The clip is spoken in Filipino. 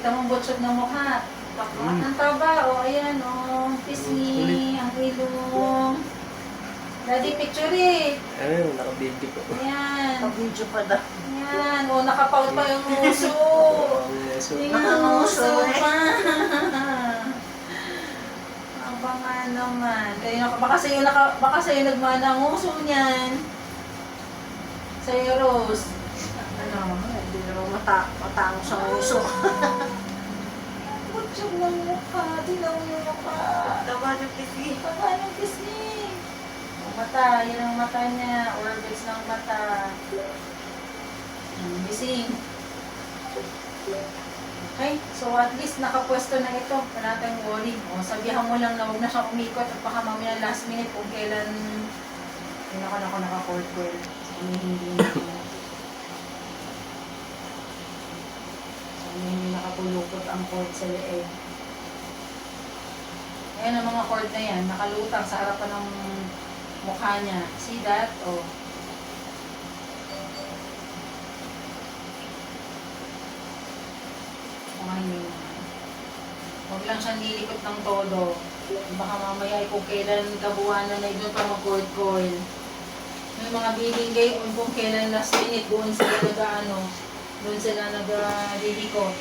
Kita mo butchog ng mukha. Ang taba, o ayan, o. Pisngi, ang ilong. Daddy, picture it. Ano, naka-video po. Ayan. Pag-video pa daw. Ayan, o, nakapaut pa yung uso. Tingnan ang uso pa. Aba nga naman. Baka sa'yo nagmana ang uso niyan. Sa'yo, Rose. Ano, hindi naman matangos ang uso. Butchog ng mukha. Tilaw yung mukha. Tama yung pisngi. Taba yung pisngi. Mata, yan ang mata niya. Orbits ng mata. Gising. Okay, so at least nakapwesto na ito. Wala tayong worry. O, sabihan mo lang na huwag na siyang umikot at baka mamaya last minute kung kailan ako naka-court well. Hindi hindi nakapulupot ang cord sa leeg. Ayan ang mga cord na yan, nakalutang sa harapan ng mukha niya. See that? Oh. Kumahin. Huwag lang siyang lilikot ng todo. Baka mamaya ay kung kailan kabuwanan na doon pa mag-cord coil. May mga bibigay kung kailan last minute doon sila nag-liliko.